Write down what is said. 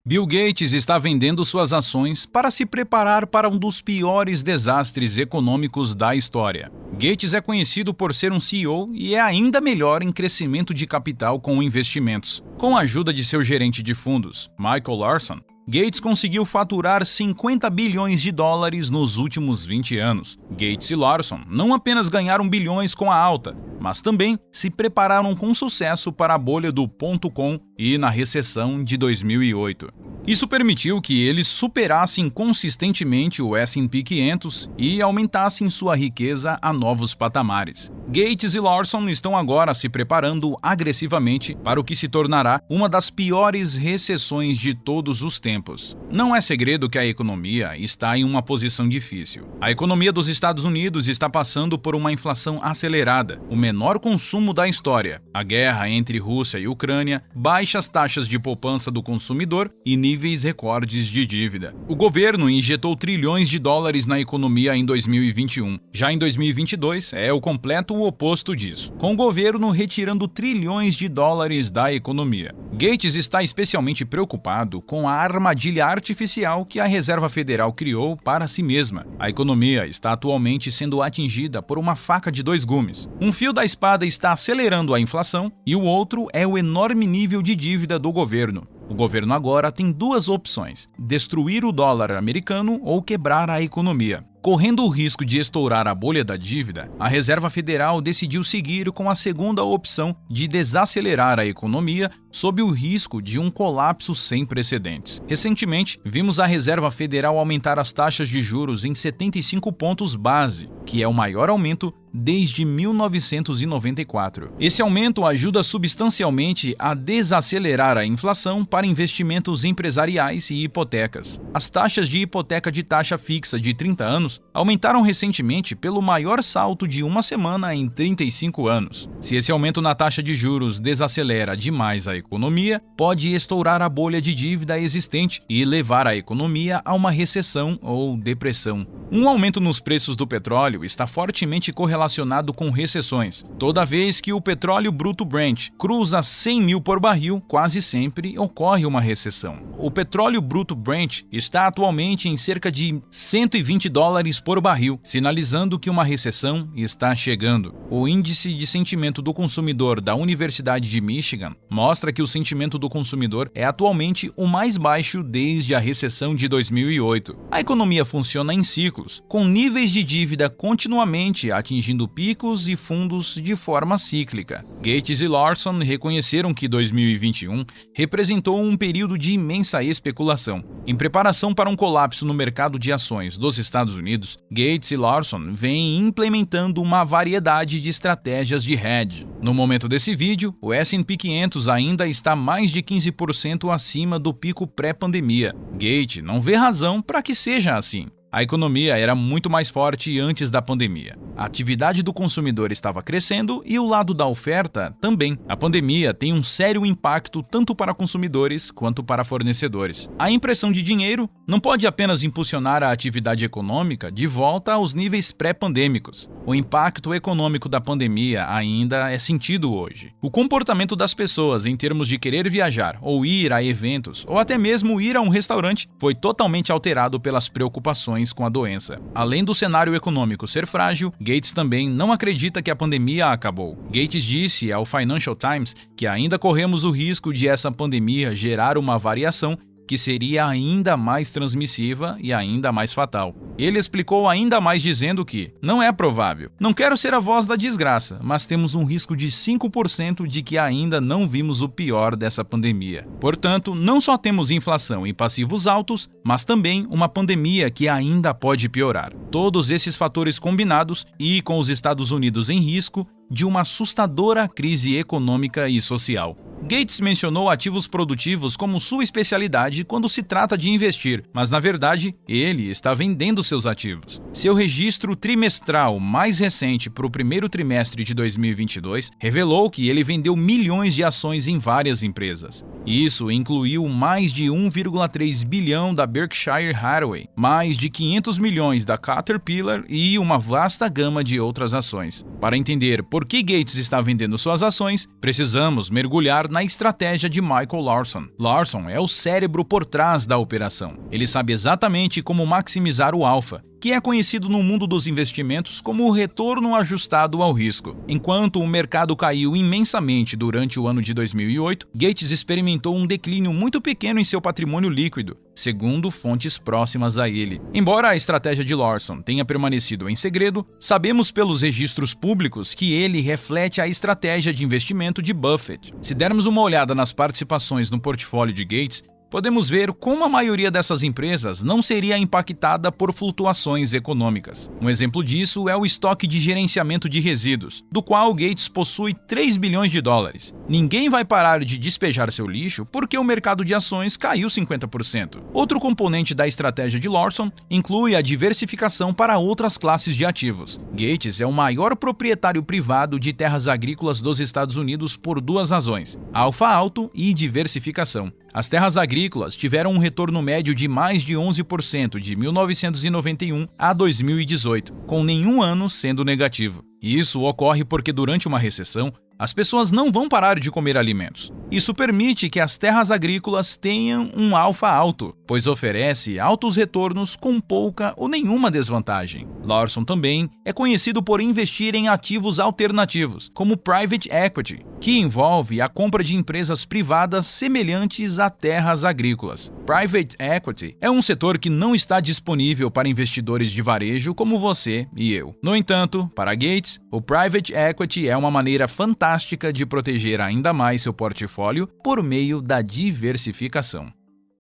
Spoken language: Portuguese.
Bill Gates está vendendo suas ações para se preparar para um dos piores desastres econômicos da história. Gates é conhecido por ser um CEO e é ainda melhor em crescimento de capital com investimentos. Com a ajuda de seu gerente de fundos, Michael Larson, Gates conseguiu faturar 50 bilhões de dólares nos últimos 20 anos. Gates e Larson não apenas ganharam bilhões com a alta, mas também se prepararam com sucesso para a bolha do .com e na recessão de 2008. Isso permitiu que eles superassem consistentemente o S&P 500 e aumentassem sua riqueza a novos patamares. Gates e Larson estão agora se preparando agressivamente para o que se tornará uma das piores recessões de todos os tempos. Não é segredo que a economia está em uma posição difícil. A economia dos Estados Unidos está passando por uma inflação acelerada, o menor consumo da história, a guerra entre Rússia e Ucrânia, baixas taxas de poupança do consumidor e níveis recordes de dívida. O governo injetou trilhões de dólares na economia em 2021. Já em 2022, é o completo oposto disso, com o governo retirando trilhões de dólares da economia. Gates está especialmente preocupado com a armadilha artificial que a Reserva Federal criou para si mesma. A economia está atualmente sendo atingida por uma faca de dois gumes. Um fio da espada está acelerando a inflação e o outro é o enorme nível de dívida do governo. O governo agora tem duas opções: destruir o dólar americano ou quebrar a economia. Correndo o risco de estourar a bolha da dívida, a Reserva Federal decidiu seguir com a segunda opção de desacelerar a economia sob o risco de um colapso sem precedentes. Recentemente, vimos a Reserva Federal aumentar as taxas de juros em 75 pontos base, que é o maior aumento desde 1994. Esse aumento ajuda substancialmente a desacelerar a inflação para investimentos empresariais e hipotecas. As taxas de hipoteca de taxa fixa de 30 anos aumentaram recentemente pelo maior salto de uma semana em 35 anos. Se esse aumento na taxa de juros desacelera demais a economia, pode estourar a bolha de dívida existente e levar a economia a uma recessão ou depressão. Um aumento nos preços do petróleo está fortemente correlacionado com recessões. Toda vez que o petróleo bruto Brent cruza 100 mil por barril, quase sempre ocorre uma recessão. O petróleo bruto Brent está atualmente em cerca de 120 dólares por barril, sinalizando que uma recessão está chegando. O índice de sentimento do consumidor da Universidade de Michigan mostra que o sentimento do consumidor é atualmente o mais baixo desde a recessão de 2008. A economia funciona em ciclos, com níveis de dívida continuamente atingindo picos e fundos de forma cíclica. Gates e Larson reconheceram que 2021 representou um período de imensa especulação. Em preparação para um colapso no mercado de ações dos Estados Unidos, Gates e Larson vêm implementando uma variedade de estratégias de hedge. No momento desse vídeo, o S&P 500 ainda está mais de 15% acima do pico pré-pandemia. Gates não vê razão para que seja assim. A economia era muito mais forte antes da pandemia. A atividade do consumidor estava crescendo e o lado da oferta também. A pandemia tem um sério impacto tanto para consumidores quanto para fornecedores. A impressão de dinheiro não pode apenas impulsionar a atividade econômica de volta aos níveis pré-pandêmicos. O impacto econômico da pandemia ainda é sentido hoje. O comportamento das pessoas em termos de querer viajar ou ir a eventos ou até mesmo ir a um restaurante foi totalmente alterado pelas preocupações com a doença. Além do cenário econômico ser frágil, Gates também não acredita que a pandemia acabou. Gates disse ao Financial Times que ainda corremos o risco de essa pandemia gerar uma variação que seria ainda mais transmissiva e ainda mais fatal. Ele explicou ainda mais dizendo que não é provável. Não quero ser a voz da desgraça, mas temos um risco de 5% de que ainda não vimos o pior dessa pandemia. Portanto, não só temos inflação e passivos altos, mas também uma pandemia que ainda pode piorar. Todos esses fatores combinados e com os Estados Unidos em risco de uma assustadora crise econômica e social. Gates mencionou ativos produtivos como sua especialidade quando se trata de investir, mas na verdade ele está vendendo seus ativos. Seu registro trimestral mais recente para o primeiro trimestre de 2022 revelou que ele vendeu milhões de ações em várias empresas. Isso incluiu mais de 1,3 bilhão da Berkshire Hathaway, mais de 500 milhões da Caterpillar e uma vasta gama de outras ações. Para entender por que Gates está vendendo suas ações, precisamos mergulhar na estratégia de Michael Larson. Larson é o cérebro por trás da operação. Ele sabe exatamente como maximizar o alfa, que é conhecido no mundo dos investimentos como o retorno ajustado ao risco. Enquanto o mercado caiu imensamente durante o ano de 2008, Gates experimentou um declínio muito pequeno em seu patrimônio líquido, segundo fontes próximas a ele. Embora a estratégia de Larson tenha permanecido em segredo, sabemos pelos registros públicos que ele reflete a estratégia de investimento de Buffett. Se dermos uma olhada nas participações no portfólio de Gates, podemos ver como a maioria dessas empresas não seria impactada por flutuações econômicas. Um exemplo disso é o estoque de gerenciamento de resíduos, do qual Gates possui 3 bilhões de dólares. Ninguém vai parar de despejar seu lixo porque o mercado de ações caiu 50%. Outro componente da estratégia de Larson inclui a diversificação para outras classes de ativos. Gates é o maior proprietário privado de terras agrícolas dos Estados Unidos por duas razões: alfa alto e diversificação. As terras agrícolas tiveram um retorno médio de mais de 11% de 1991 a 2018, com nenhum ano sendo negativo. Isso ocorre porque durante uma recessão, as pessoas não vão parar de comer alimentos. Isso permite que as terras agrícolas tenham um alfa alto, pois oferece altos retornos com pouca ou nenhuma desvantagem. Larson também é conhecido por investir em ativos alternativos, como private equity, que envolve a compra de empresas privadas semelhantes a terras agrícolas. Private equity é um setor que não está disponível para investidores de varejo como você e eu. No entanto, para Gates, o private equity é uma maneira fantástica de proteger ainda mais seu portfólio por meio da diversificação.